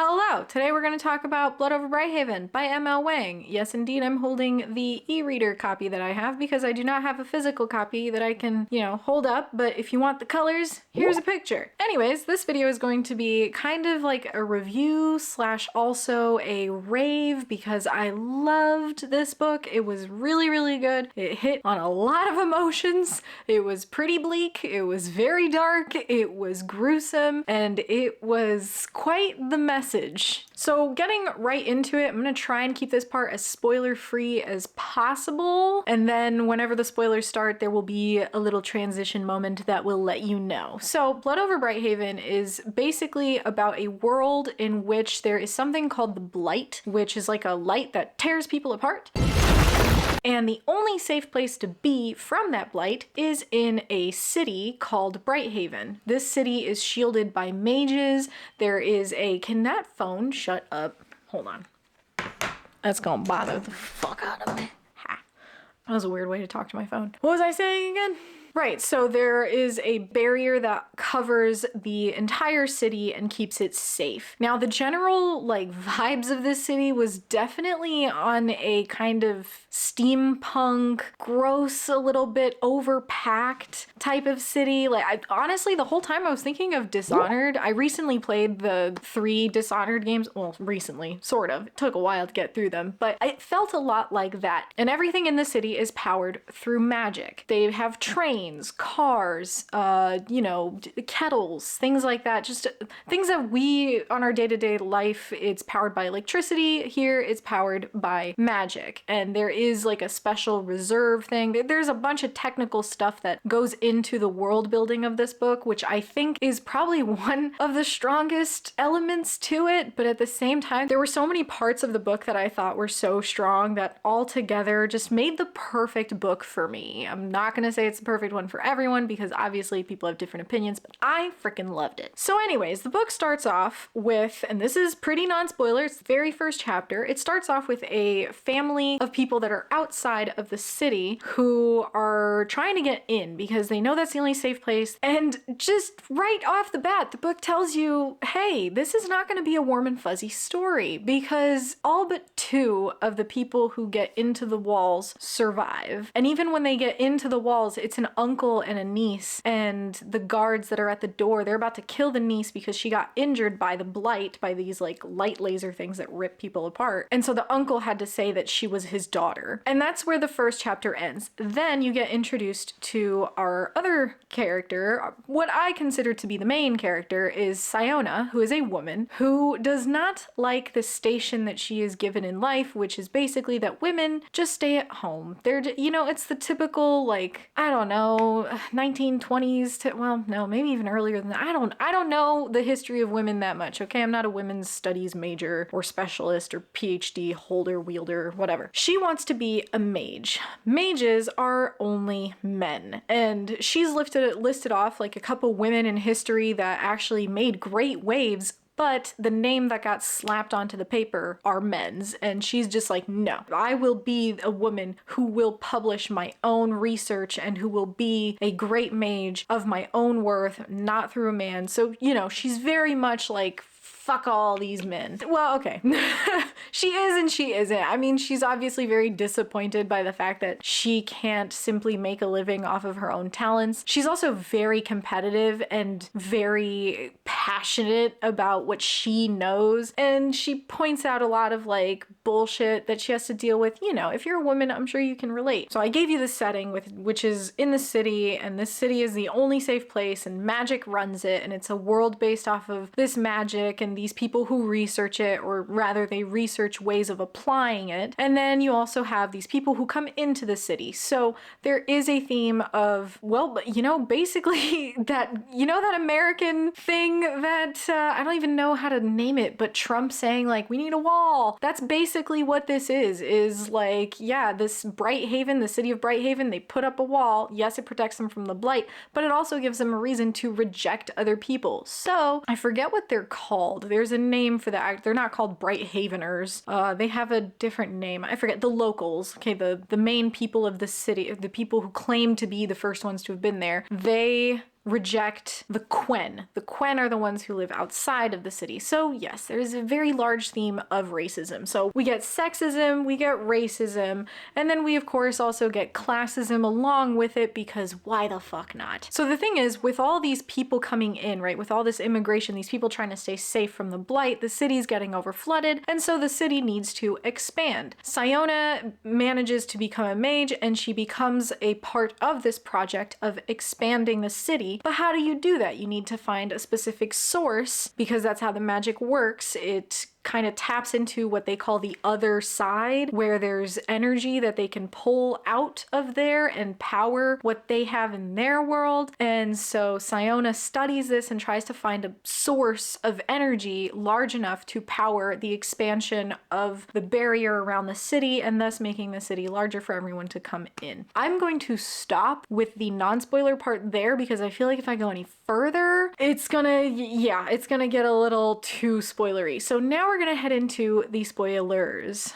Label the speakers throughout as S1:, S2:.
S1: Hello! Today we're going to talk about Blood Over Brighthaven by M.L. Wang. Yes, indeed, I'm holding the e-reader copy that I have because I do not have a physical copy that I can, hold up, but if you want the colors, here's a picture. Anyways, this video is going to be kind of like a review slash also a rave because I loved this book. It was really, really good. It hit on a lot of emotions. It was pretty bleak. It was very dark. It was gruesome, and it was quite the message. So getting right into it, I'm gonna try and keep this part as spoiler-free as possible, and then whenever the spoilers start, there will be a little transition moment that will let you know. So Blood Over Brighthaven is basically about a world in which there is something called the Blight, which is like a light that tears people apart. And the only safe place to be from that blight is in a city called Brighthaven. This city is shielded by mages. There is a... Can that phone shut up? Hold on. That's gonna bother the fuck out of me. Ha. That was a weird way to talk to my phone. What was I saying again? Right, so there is a barrier that covers the entire city and keeps it safe. Now, the general, vibes of this city was definitely on a kind of steampunk, gross, a little bit overpacked type of city. Honestly, the whole time I was thinking of Dishonored. I recently played the 3 Dishonored games. Well, recently, sort of. It took a while to get through them, but it felt a lot like that. And everything in the city is powered through magic. They have trains, cars, kettles, things like that. Just things that we, on our day-to-day life, it's powered by electricity. Here, it's powered by magic. And there is like a special reserve thing. There's a bunch of technical stuff that goes into the world building of this book, which I think is probably one of the strongest elements to it. But at the same time, there were so many parts of the book that I thought were so strong that all together just made the perfect book for me. I'm not gonna say it's the perfect one for everyone because obviously people have different opinions, but I freaking loved it. So anyways, the book starts off with, and this is pretty non-spoiler, it's the very first chapter, it starts off with a family of people that are outside of the city who are trying to get in because they know that's the only safe place. And just right off the bat, the book tells you, hey, this is not going to be a warm and fuzzy story because all but 2 of the people who get into the walls survive. And even when they get into the walls, it's an uncle and a niece, and the guards that are at the door, they're about to kill the niece because she got injured by the blight, by these light laser things that rip people apart. And so the uncle had to say that she was his daughter. And that's where the first chapter ends. Then you get introduced to our other character. What I consider to be the main character is Siona, who is a woman who does not like the station that she is given in life, which is basically that women just stay at home. They're, it's the typical, I don't know, 1920s to, well, no, maybe even earlier than that. I don't know the history of women that much, okay? I'm not a women's studies major or specialist or PhD holder, wielder, whatever. She wants to be a mage. Mages are only men. And she's listed off a couple women in history that actually made great waves, but the name that got slapped onto the paper are men's. And she's just like, no, I will be a woman who will publish my own research and who will be a great mage of my own worth, not through a man. So, she's very much like, fuck all these men. Well, okay. She is and she isn't. I mean, she's obviously very disappointed by the fact that she can't simply make a living off of her own talents. She's also very competitive and very passionate about what she knows. And she points out a lot of bullshit that she has to deal with. If you're a woman, I'm sure you can relate. So I gave you the setting which is in the city, and this city is the only safe place and magic runs it. And it's a world based off of this magic and these people who research it, or rather they research ways of applying it. And then you also have these people who come into the city. So there is a theme of, well, basically that American thing that I don't even know how to name it, but Trump saying we need a wall. That's basically what this is yeah, this Brighthaven, the city of Brighthaven, they put up a wall. Yes, it protects them from the blight, but it also gives them a reason to reject other people. So I forget what they're called. There's a name for that. They're not called Brighthaveners. They have a different name. I forget. The locals. Okay, the main people of the city, the people who claim to be the first ones to have been there. They reject the Quen. The Quen are the ones who live outside of the city. So yes, there is a very large theme of racism. So we get sexism, we get racism, and then we of course also get classism along with it, because why the fuck not? So the thing is, with all these people coming in, right, with all this immigration, these people trying to stay safe from the blight, the city's getting overflooded, and so the city needs to expand. Siona manages to become a mage, and she becomes a part of this project of expanding the city. But how do you do that? You need to find a specific source, because that's how the magic works. It kind of taps into what they call the other side, where there's energy that they can pull out of there and power what they have in their world. And so Siona studies this and tries to find a source of energy large enough to power the expansion of the barrier around the city, and thus making the city larger for everyone to come in. I'm going to stop with the non-spoiler part there, because I feel like if I go any further, it's gonna get a little too spoilery. So now we're gonna head into the spoilers.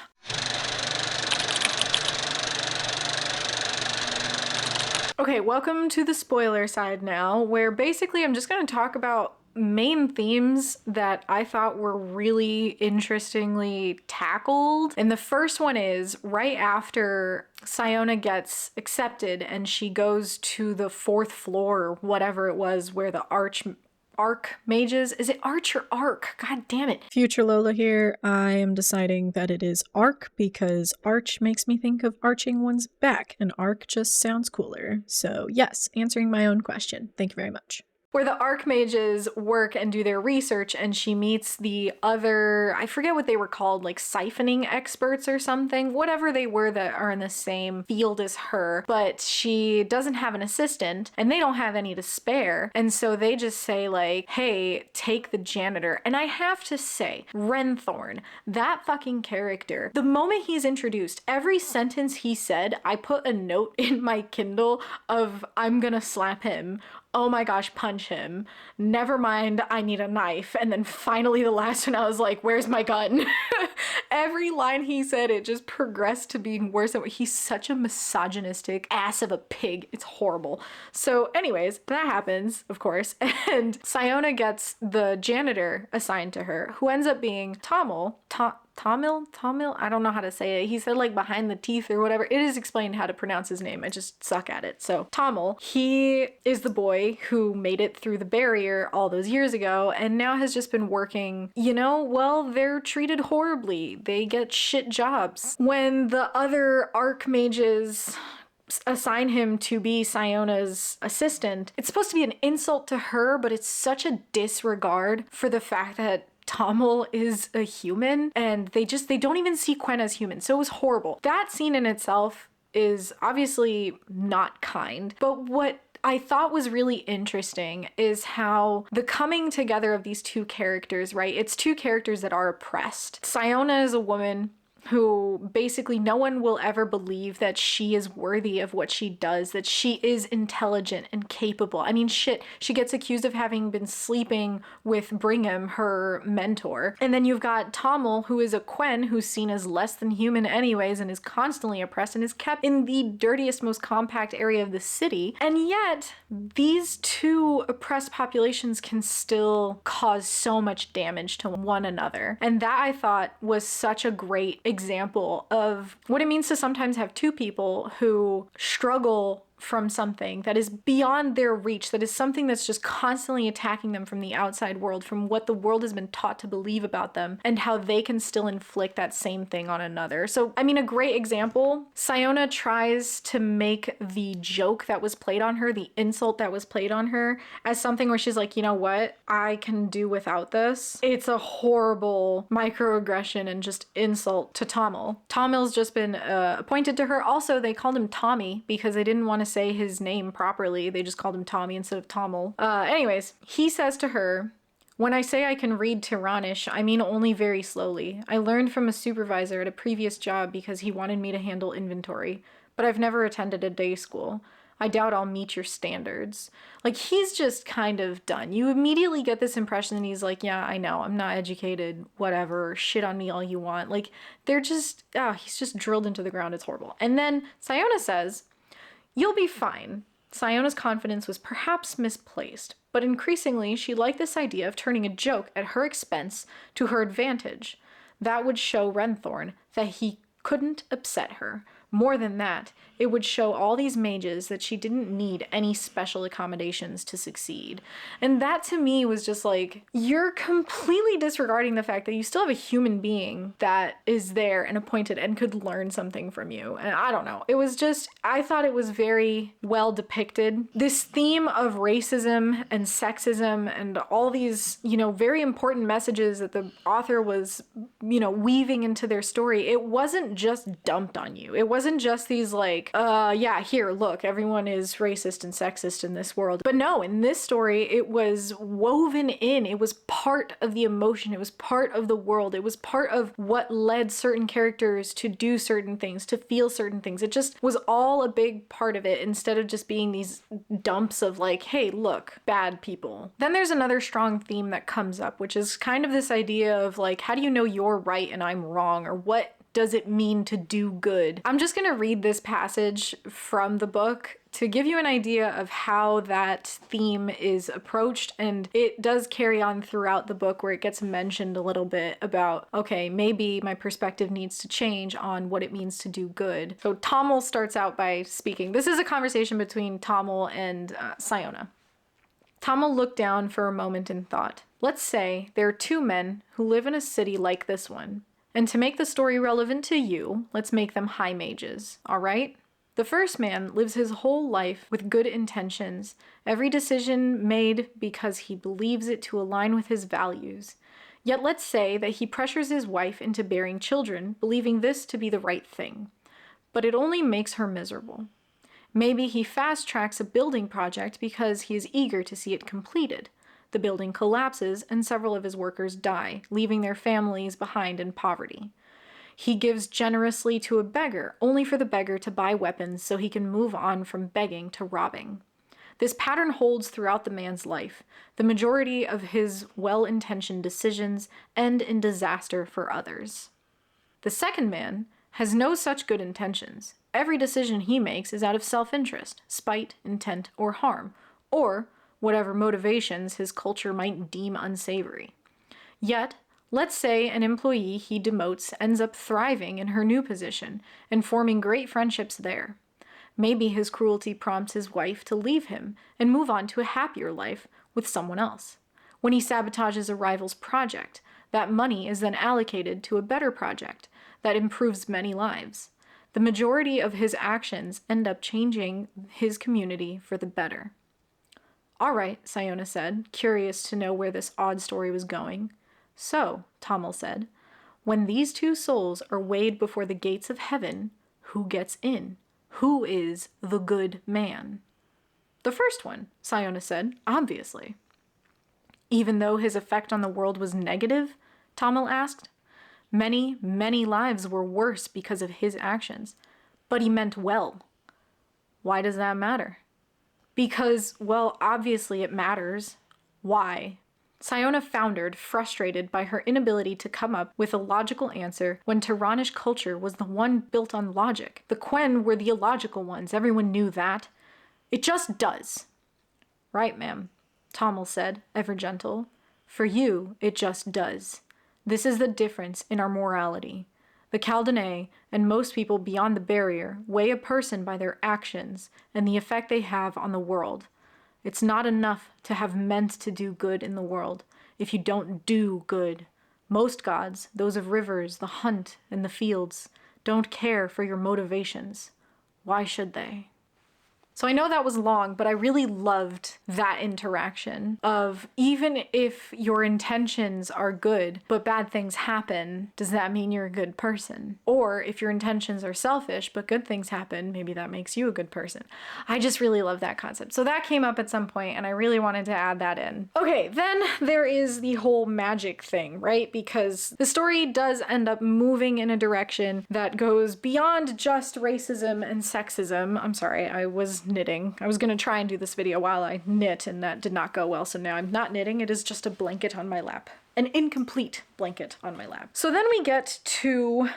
S1: Okay, welcome to the spoiler side now, where basically I'm just gonna talk about main themes that I thought were really interestingly tackled. And the first one is right after Siona gets accepted and she goes to the 4th floor or whatever it was, where the arc mages, is it arch or arc? God damn it.
S2: Future Lola here. I am deciding that it is arc because arch makes me think of arching one's back, and arc just sounds cooler. So yes, answering my own question. Thank you very much.
S1: Where the archmages work and do their research, and she meets the other, I forget what they were called, like siphoning experts or something, whatever they were that are in the same field as her, but she doesn't have an assistant and they don't have any to spare. And so they just say like, hey, take the janitor. And I have to say, Renthorn, that fucking character, the moment he's introduced, every sentence he said, I put a note in my Kindle of, I'm gonna slap him. Oh my gosh, punch him. Never mind, I need a knife. And then finally the last one, I was like, where's my gun? Every line he said, it just progressed to being worse. He's such a misogynistic ass of a pig. It's horrible. So anyways, that happens, of course. And Siona gets the janitor assigned to her, who ends up being Tamil, I don't know how to say it. He said like behind the teeth or whatever. It is explained how to pronounce his name. I just suck at it. So Tamil, he is the boy who made it through the barrier all those years ago and now has just been working, well, they're treated horribly. They get shit jobs. When the other archmages assign him to be Siona's assistant, it's supposed to be an insult to her, but it's such a disregard for the fact that Tamil is a human, and they don't even see Quen as human. So it was horrible. That scene in itself is obviously not kind, but what I thought was really interesting is how the coming together of these two characters, right? It's two characters that are oppressed. Siona is a woman who basically no one will ever believe that she is worthy of what she does, that she is intelligent and capable. I mean, shit, she gets accused of having been sleeping with Brigham, her mentor. And then you've got Tamil, who is a Quen, who's seen as less than human anyways and is constantly oppressed and is kept in the dirtiest, most compact area of the city. And yet, these two oppressed populations can still cause so much damage to one another. And that, I thought, was such a great example of what it means to sometimes have two people who struggle from something that is beyond their reach, that is something that's just constantly attacking them from the outside world, from what the world has been taught to believe about them, and how they can still inflict that same thing on another. So, I mean, a great example, Siona tries to make the joke that was played on her, the insult that was played on her, as something where she's like, you know what, I can do without this. It's a horrible microaggression and just insult to Tamil. Tamil's just been appointed to her. Also, they called him Tommy because they didn't want to say his name properly. They just called him Tommy instead of Tamil. Anyways, he says to her, when I say I can read Tiranish, I mean only very slowly. I learned from a supervisor at a previous job because he wanted me to handle inventory, but I've never attended a day school. I doubt I'll meet your standards. Like, he's just kind of done. You immediately get this impression that he's like, yeah, I know, I'm not educated, whatever, shit on me all you want. Like, they're just, he's just drilled into the ground. It's horrible. And then Siona says, you'll be fine. Siona's confidence was perhaps misplaced, but increasingly she liked this idea of turning a joke at her expense to her advantage. That would show Renthorn that he couldn't upset her. More than that, it would show all these mages that she didn't need any special accommodations to succeed. And that to me was just like, you're completely disregarding the fact that you still have a human being that is there and appointed and could learn something from you. And I don't know. It was just, I thought it was very well depicted. This theme of racism and sexism and all these, very important messages that the author was, weaving into their story, it wasn't just dumped on you. It wasn't just these like, yeah, here, look, everyone is racist and sexist in this world. But no, in this story, it was woven in. It was part of the emotion. It was part of the world. It was part of what led certain characters to do certain things, to feel certain things. It just was all a big part of it instead of just being these dumps of like, hey, look, bad people. Then there's another strong theme that comes up, which is kind of this idea of like, how do you know you're right and I'm wrong? Or what does it mean to do good? I'm just gonna read this passage from the book to give you an idea of how that theme is approached, and it does carry on throughout the book where it gets mentioned a little bit about, okay, maybe my perspective needs to change on what it means to do good. So Tommel starts out by speaking. This is a conversation between Tommel and Siona. Tommel looked down for a moment and thought, let's say there are two men who live in a city like this one. And to make the story relevant to you, let's make them high mages, all right? The first man lives his whole life with good intentions, every decision made because he believes it to align with his values. Yet let's say that he pressures his wife into bearing children, believing this to be the right thing. But it only makes her miserable. Maybe he fast-tracks a building project because he is eager to see it completed. The building collapses and several of his workers die, leaving their families behind in poverty. He gives generously to a beggar, only for the beggar to buy weapons so he can move on from begging to robbing. This pattern holds throughout the man's life. The majority of his well-intentioned decisions end in disaster for others. The second man has no such good intentions. Every decision he makes is out of self-interest, spite, intent, or harm, or whatever motivations his culture might deem unsavory. Yet, let's say an employee he demotes ends up thriving in her new position and forming great friendships there. Maybe his cruelty prompts his wife to leave him and move on to a happier life with someone else. When he sabotages a rival's project, that money is then allocated to a better project that improves many lives. The majority of his actions end up changing his community for the better. All right, Siona said, curious to know where this odd story was going. So, Tommel said, when these two souls are weighed before the gates of heaven, who gets in? Who is the good man? The first one, Siona said, obviously. Even though his effect on the world was negative? Tommel asked. Many, many lives were worse because of his actions, but he meant well. Why does that matter? Because, well, obviously it matters. Why? Siona foundered, frustrated by her inability to come up with a logical answer when Tiranish culture was the one built on logic. The Quen were the illogical ones. Everyone knew that. It just does. Right, ma'am, Tommel said, ever gentle. For you, it just does. This is the difference in our morality. The Kaldane, and most people beyond the barrier, weigh a person by their actions and the effect they have on the world. It's not enough to have meant to do good in the world if you don't do good. Most gods, those of rivers, the hunt, and the fields, don't care for your motivations. Why should they? So I know that was long, but I really loved that interaction of even if your intentions are good, but bad things happen, does that mean you're a good person? Or if your intentions are selfish, but good things happen, maybe that makes you a good person. I just really love that concept. So that came up at some point and I really wanted to add that in. Okay, then there is the whole magic thing, right? Because the story does end up moving in a direction that goes beyond just racism and sexism. I'm sorry, I was knitting. I was going to try and do this video while I knit and that did not go well, so now I'm not knitting. It is just a blanket on my lap. An incomplete blanket on my lap. So then we get to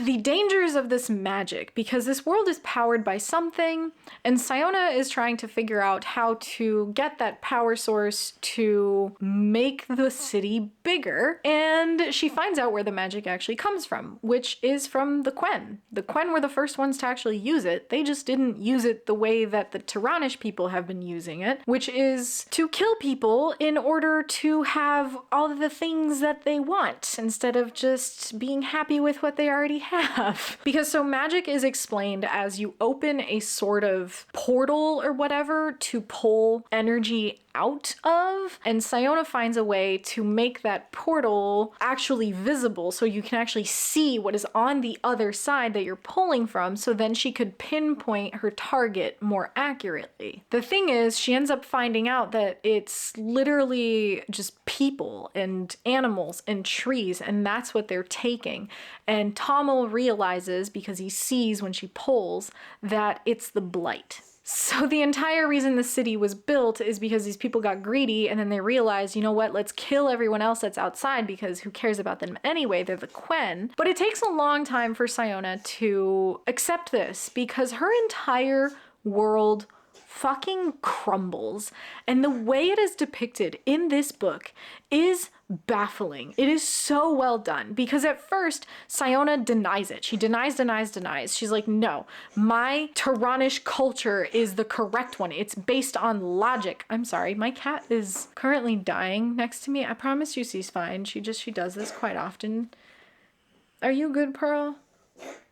S1: the dangers of this magic, because this world is powered by something, and Siona is trying to figure out how to get that power source to make the city bigger, and she finds out where the magic actually comes from, which is from the Quen. The Quen were the first ones to actually use it. They just didn't use it the way that the Tyrannish people have been using it, which is to kill people in order to have all of the things that they want, instead of just being happy with what they already have. Because so magic is explained as you open a sort of portal or whatever to pull energy out of, and Siona finds a way to make that portal actually visible so you can actually see what is on the other side that you're pulling from, so then she could pinpoint her target more accurately. The thing is, she ends up finding out that it's literally just people and animals and trees, and that's what they're taking. And Tommel realizes, because he sees when she pulls, that it's the blight. So the entire reason the city was built is because these people got greedy, and then they realized, you know what, let's kill everyone else that's outside, because who cares about them anyway? They're the Quen. But it takes a long time for Siona to accept this, because her entire world fucking crumbles. And the way it is depicted in this book is baffling. It is so well done, because at first Siona denies it. She denies. She's like, no, my Tyrannish culture is the correct one. It's based on logic. I'm sorry, my cat is currently dying next to me. I promise you she's fine. She does this quite often. Are you good, Pearl?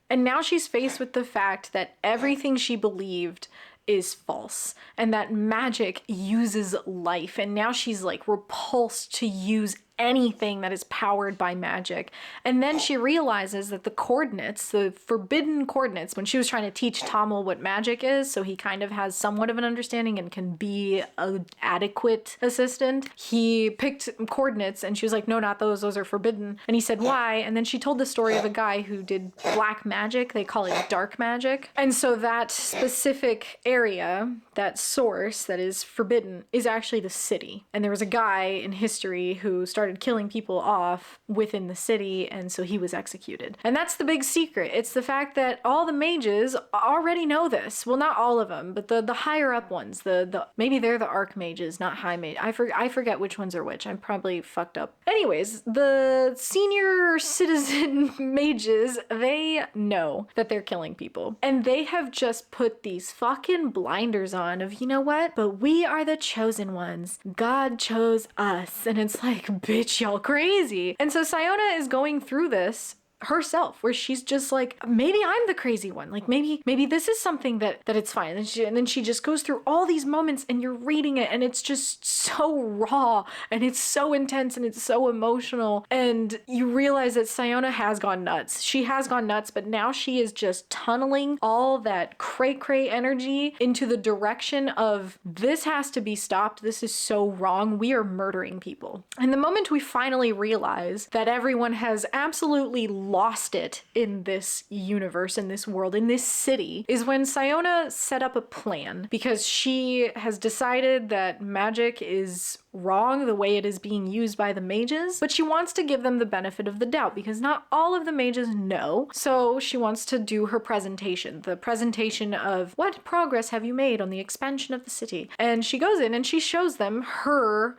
S1: And now she's faced with the fact that everything she believed is false, and that magic uses life, and now she's like repulsed to use anything that is powered by magic. And then she realizes that the coordinates, the forbidden coordinates, when she was trying to teach Tommel what magic is, so he kind of has somewhat of an understanding and can be an adequate assistant, he picked coordinates, and she was like, no, not those are forbidden. And he said, why? And then she told the story of a guy who did black magic. They call it dark magic. And so that specific area, that source that is forbidden, is actually the city. And there was a guy in history who started killing people off within the city, and so he was executed. And that's the big secret. It's the fact that all the mages already know this. Well, not all of them, but the higher up ones, the maybe they're the archmages, not high mage. I forget which ones are which. I'm probably fucked up. Anyways, the senior citizen mages, they know that they're killing people, and they have just put these fucking blinders on of, you know what, but we are the chosen ones. God chose us. And it's like, bitch, y'all crazy. And so Siona is going through this herself, where she's just like, maybe I'm the crazy one, like maybe this is something that it's fine. And then she just goes through all these moments, and you're reading it, and it's just so raw, and it's so intense, and it's so emotional, and you realize that Siona has gone nuts. She has gone nuts, but now she is just tunneling all that cray energy into the direction of, this has to be stopped, this is so wrong, we are murdering people. And the moment we finally realize that everyone has absolutely lost it in this universe, in this world, in this city, is when Siona set up a plan, because she has decided that magic is wrong the way it is being used by the mages, but she wants to give them the benefit of the doubt, because not all of the mages know. So she wants to do her presentation, the presentation of, what progress have you made on the expansion of the city? And she goes in and she shows them her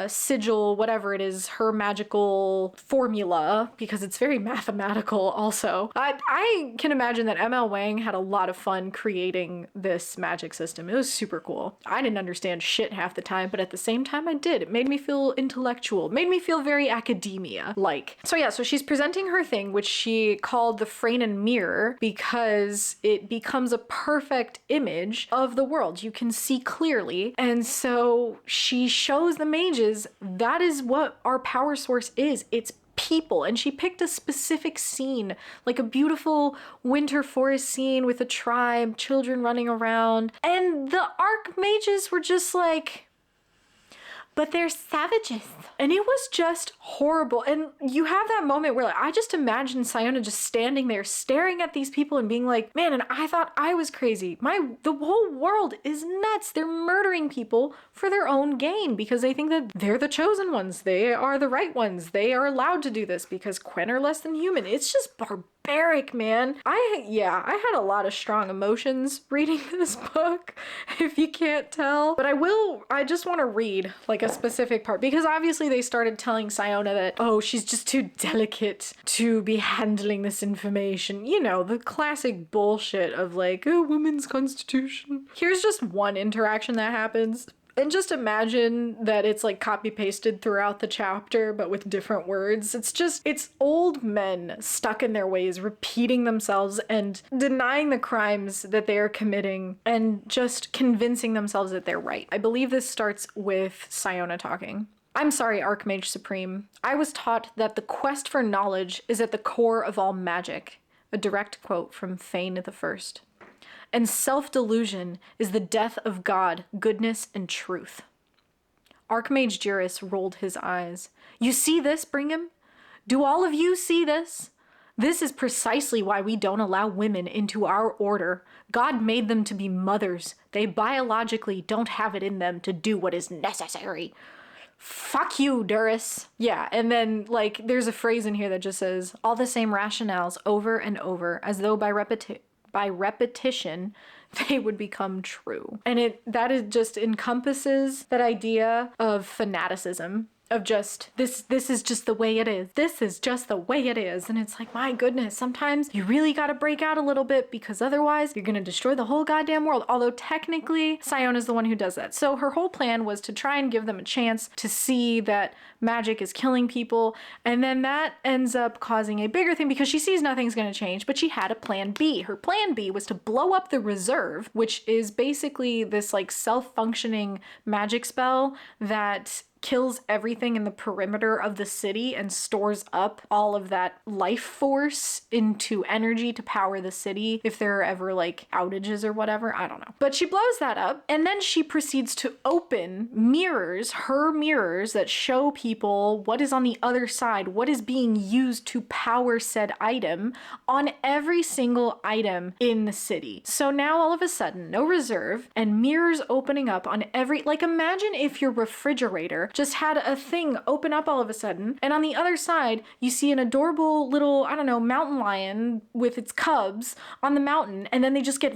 S1: sigil, whatever it is, her magical formula, because it's very mathematical also. I can imagine that ML Wang had a lot of fun creating this magic system. It was super cool. I didn't understand shit half the time, but at the same time I did. It made me feel intellectual, made me feel very academia-like. So yeah, so she's presenting her thing, which she called the Freynen mirror, because it becomes a perfect image of the world. You can see clearly. And so she shows the mages, that is what our power source is. It's people. And she picked a specific scene, like a beautiful winter forest scene with a tribe, children running around. And the archmages were just like, but they're savages. And it was just horrible. And you have that moment where, like, I just imagine Siona just standing there staring at these people and being like, man, and I thought I was crazy. The whole world is nuts. They're murdering people for their own gain, because they think that they're the chosen ones. They are the right ones. They are allowed to do this because Quen are less than human. It's just barbaric. barbaric, man. I had a lot of strong emotions reading this book, if you can't tell. But I just want to read like a specific part, because obviously they started telling Siona that, oh, she's just too delicate to be handling this information. You know, the classic bullshit of like, a woman's constitution. Here's just one interaction that happens. And just imagine that it's like copy pasted throughout the chapter, but with different words. It's old men stuck in their ways, repeating themselves and denying the crimes that they are committing and just convincing themselves that they're right. I believe this starts with Siona talking. I'm sorry, Archmage Supreme. I was taught that the quest for knowledge is at the core of all magic. A direct quote from Fane the First. And self-delusion is the death of God, goodness, and truth. Archmage Juris rolled his eyes. You see this, Brigham? Do all of you see this? This is precisely why we don't allow women into our order. God made them to be mothers. They biologically don't have it in them to do what is necessary. Fuck you, Duris. Yeah, and then, like, there's a phrase in here that just says, all the same rationales over and over, as though by repetition, they would become true. And that just encompasses that idea of fanaticism, of just, this is just the way it is. This is just the way it is. And it's like, my goodness, sometimes you really gotta break out a little bit, because otherwise you're gonna destroy the whole goddamn world. Although technically, Siona's the one who does that. So her whole plan was to try and give them a chance to see that magic is killing people. And then that ends up causing a bigger thing, because she sees nothing's gonna change, but she had a plan B. Her plan B was to blow up the reserve, which is basically this like self-functioning magic spell that kills everything in the perimeter of the city and stores up all of that life force into energy to power the city if there are ever like outages or whatever. I don't know. But she blows that up, and then she proceeds to open mirrors, her mirrors that show people what is on the other side, what is being used to power said item on every single item in the city. So now all of a sudden, no reserve and mirrors opening up on every, like, imagine if your refrigerator just had a thing open up all of a sudden, and on the other side you see an adorable little, I don't know, mountain lion with its cubs on the mountain, and then they just get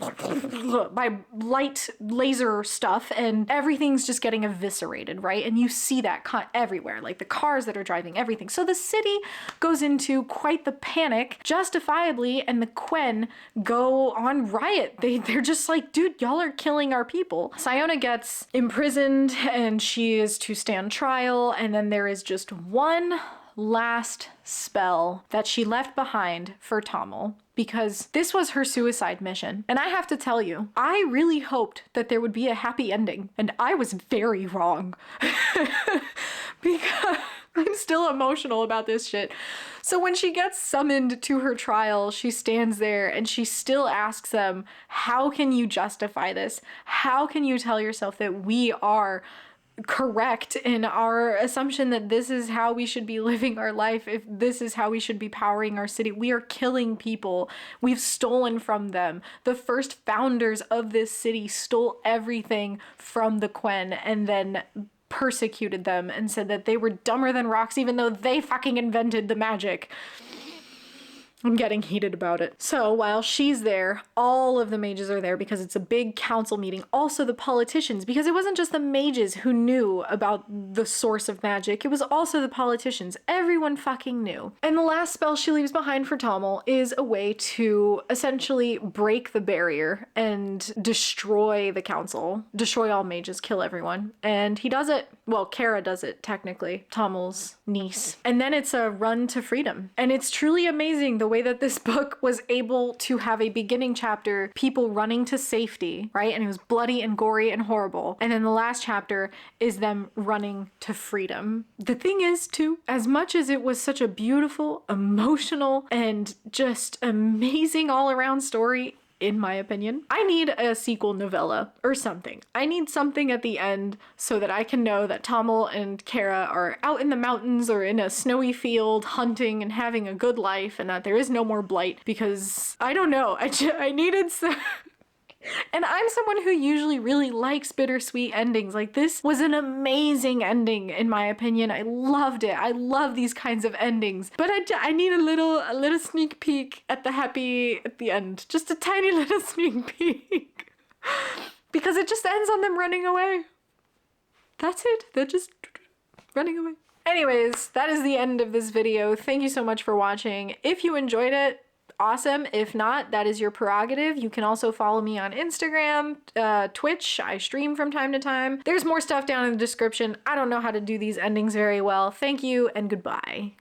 S1: by light laser stuff and everything's just getting eviscerated, right? And you see that everywhere, like the cars that are driving, everything. So the city goes into quite the panic, justifiably, and the Quen go on riot. They're just like, dude, y'all are killing our people. Siona gets imprisoned and she is to stand trial, and then there is just one last spell that she left behind for Tommel, because this was her suicide mission. And I have to tell you, I really hoped that there would be a happy ending, and I was very wrong. Because I'm still emotional about this shit. So when she gets summoned to her trial, she stands there and she still asks them, how can you justify this? How can you tell yourself that we are correct in our assumption that this is how we should be living our life, if this is how we should be powering our city? We are killing people. We've stolen from them. The first founders of this city stole everything from the Quen and then persecuted them and said that they were dumber than rocks even though they fucking invented the magic. I'm getting heated about it. So while she's there, all of the mages are there because it's a big council meeting. Also the politicians, because it wasn't just the mages who knew about the source of magic, it was also the politicians. Everyone fucking knew. And the last spell she leaves behind for Tommel is a way to essentially break the barrier and destroy the council. Destroy all mages, kill everyone. And he does it. Well, Kara does it, technically. Tommel's niece. And then it's a run to freedom. And it's truly amazing the way that this book was able to have a beginning chapter, people running to safety, right? And it was bloody and gory and horrible. And then the last chapter is them running to freedom. The thing is, too, as much as it was such a beautiful, emotional, and just amazing all-around story, in my opinion, I need a sequel novella or something. I need something at the end so that I can know that Tommel and Kara are out in the mountains or in a snowy field hunting and having a good life, and that there is no more blight, because I don't know, I needed some And I'm someone who usually really likes bittersweet endings. Like, this was an amazing ending, in my opinion. I loved it. I love these kinds of endings. But I need a little sneak peek at the end. Just a tiny little sneak peek. Because it just ends on them running away. That's it. They're just running away. Anyways, that is the end of this video. Thank you so much for watching. If you enjoyed it, awesome. If not, that is your prerogative. You can also follow me on Instagram, Twitch. I stream from time to time. There's more stuff down in the description. I don't know how to do these endings very well. Thank you and goodbye.